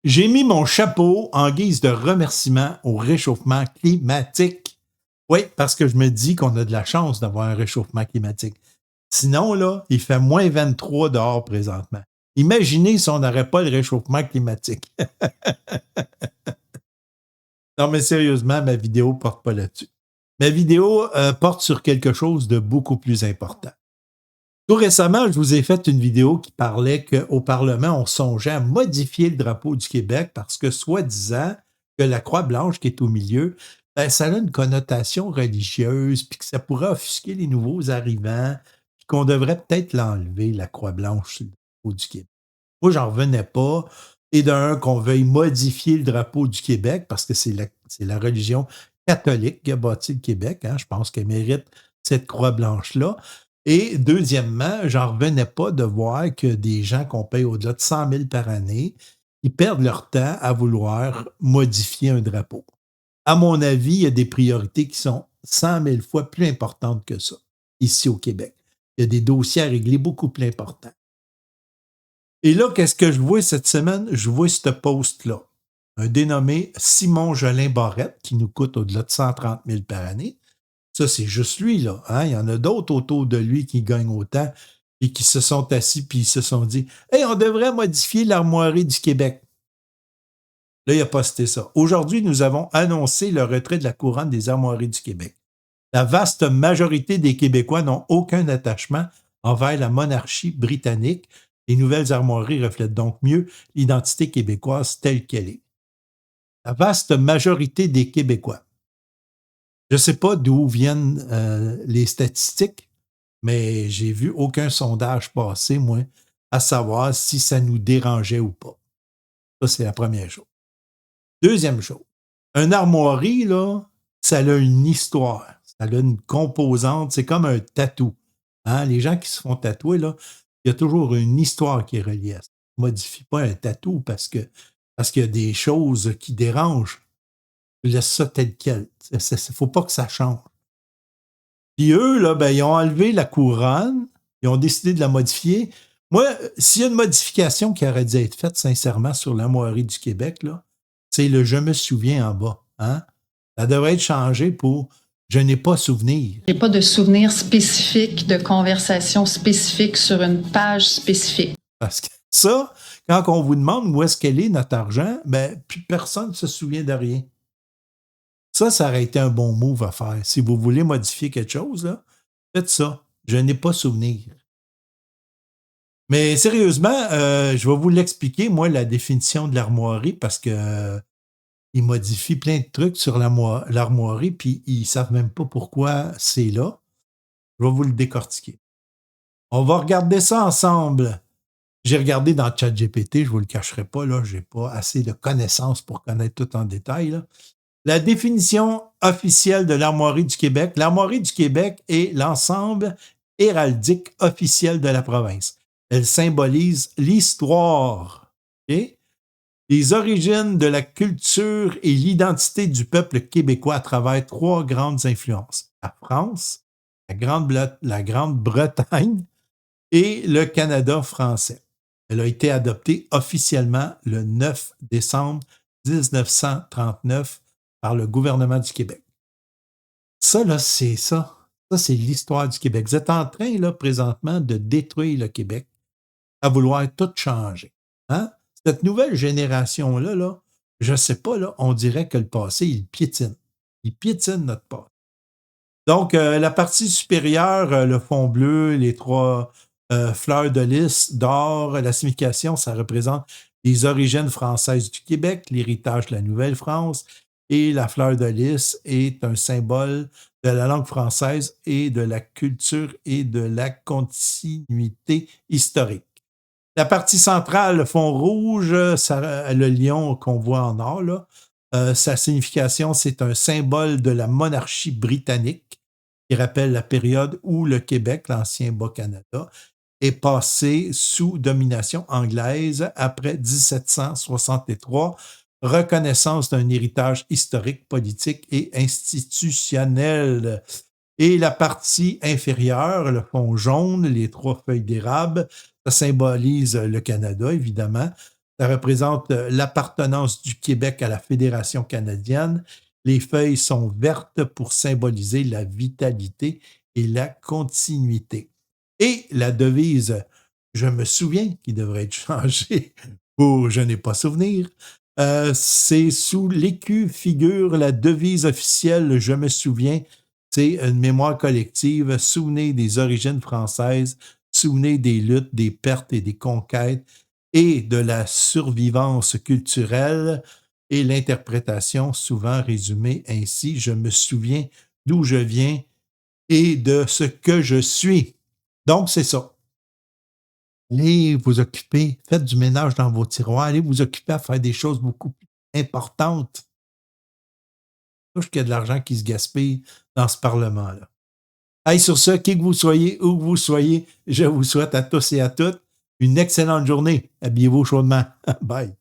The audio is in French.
J'ai mis mon chapeau en guise de remerciement au réchauffement climatique. Oui, parce que je me dis qu'on a de la chance d'avoir un réchauffement climatique. Sinon, là, il fait moins 23 dehors présentement. Imaginez si on n'aurait pas le réchauffement climatique. Non, mais sérieusement, ma vidéo ne porte pas là-dessus. Ma vidéo porte sur quelque chose de beaucoup plus important. Tout récemment, je vous ai fait une vidéo qui parlait qu'au Parlement, on songeait à modifier le drapeau du Québec parce que, soi-disant, que la croix blanche qui est au milieu, ben, ça a une connotation religieuse, puis que ça pourrait offusquer les nouveaux arrivants, puis qu'on devrait peut-être l'enlever, la croix blanche sur le drapeau du Québec. Moi, j'en revenais pas. Et d'un, qu'on veuille modifier le drapeau du Québec, parce que c'est la religion catholique qui a bâti le Québec. Hein, je pense qu'elle mérite cette croix blanche-là. Et deuxièmement, j'en revenais pas de voir que des gens qu'on paye au-delà de 100 000 par année, ils perdent leur temps à vouloir modifier un drapeau. À mon avis, il y a des priorités qui sont 100 000 fois plus importantes que ça, ici au Québec. Il y a des dossiers à régler beaucoup plus importants. Et là, qu'est-ce que je vois cette semaine? Je vois ce post-là. Un dénommé Simon Jolin Barrette, qui nous coûte au-delà de 130 000 par année. Ça, c'est juste lui, là. Hein? Il y en a d'autres autour de lui qui gagnent autant et qui se sont assis puis ils se sont dit « Hey, on devrait modifier l'armoirie du Québec. » Là, il a posté ça. Aujourd'hui, nous avons annoncé le retrait de la couronne des armoiries du Québec. La vaste majorité des Québécois n'ont aucun attachement envers la monarchie britannique. Les nouvelles armoiries reflètent donc mieux l'identité québécoise telle qu'elle est. La vaste majorité des Québécois. Je ne sais pas d'où viennent les statistiques, mais j'ai vu aucun sondage passer, moi, à savoir si ça nous dérangeait ou pas. Ça, c'est la première chose. Deuxième chose, une armoirie, là, ça a une histoire, ça a une composante, c'est comme un tatou. Hein? Les gens qui se font tatouer, là, il y a toujours une histoire qui est reliée à ça. Ne modifie pas un tatou parce qu'il y a des choses qui dérangent. Laisse ça tel quel. Il ne faut pas que ça change. Puis eux, là, ben, ils ont enlevé la couronne, ils ont décidé de la modifier. Moi, s'il y a une modification qui aurait dû être faite sincèrement sur l'armoirie du Québec, là, c'est le je me souviens en bas. Hein? Ça devrait être changé pour je n'ai pas souvenir. Il n'y a pas de souvenir spécifique, de conversation spécifique sur une page spécifique. Parce que ça, quand on vous demande où est-ce qu'elle est notre argent, ben, puis personne ne se souvient de rien. Ça aurait été un bon move à faire. Si vous voulez modifier quelque chose, là, faites ça. Je n'ai pas souvenir. Mais sérieusement, je vais vous l'expliquer, moi, la définition de l'armoirie, parce que ils modifient plein de trucs sur l'armoirie, puis ils ne savent même pas pourquoi c'est là. Je vais vous le décortiquer. On va regarder ça ensemble. J'ai regardé dans ChatGPT, je ne vous le cacherai pas, là, je n'ai pas assez de connaissances pour connaître tout en détail. Là. La définition officielle de l'armoirie du Québec. L'armoirie du Québec est l'ensemble héraldique officiel de la province. Elle symbolise l'histoire, okay? Les origines de la culture et l'identité du peuple québécois à travers trois grandes influences. La France, la Grande-Bretagne et le Canada français. Elle a été adoptée officiellement le 9 décembre 1939 par le gouvernement du Québec. Ça, là, c'est ça. Ça, c'est l'histoire du Québec. Vous êtes en train, là, présentement, de détruire le Québec à vouloir tout changer. Hein? Cette nouvelle génération-là, là, je ne sais pas, là, on dirait que le passé, il piétine. Il piétine notre passé. Donc, la partie supérieure, le fond bleu, les trois fleurs de lys d'or, la signification, ça représente les origines françaises du Québec, l'héritage de la Nouvelle-France, et la fleur de lys est un symbole de la langue française et de la culture et de la continuité historique. La partie centrale, le fond rouge, le lion qu'on voit en or, là, sa signification, c'est un symbole de la monarchie britannique qui rappelle la période où le Québec, l'ancien Bas-Canada, est passé sous domination anglaise après 1763, reconnaissance d'un héritage historique, politique et institutionnel. Et la partie inférieure, le fond jaune, les trois feuilles d'érable, ça symbolise le Canada, évidemment. Ça représente l'appartenance du Québec à la Fédération canadienne. Les feuilles sont vertes pour symboliser la vitalité et la continuité. Et la devise, je me souviens, qui devrait être changée pour je n'ai pas souvenir, c'est sous l'écu figure la devise officielle, je me souviens, c'est une mémoire collective, souvenez des origines françaises, souvenez des luttes, des pertes et des conquêtes et de la survivance culturelle et l'interprétation souvent résumée ainsi, je me souviens d'où je viens et de ce que je suis. Donc, c'est ça. Allez vous occuper, faites du ménage dans vos tiroirs, allez vous occuper à faire des choses beaucoup plus importantes. Je trouve qu'il y a de l'argent qui se gaspille dans ce Parlement-là. Hey, sur ce, qui que vous soyez, où que vous soyez, je vous souhaite à tous et à toutes une excellente journée. Habillez-vous chaudement. Bye.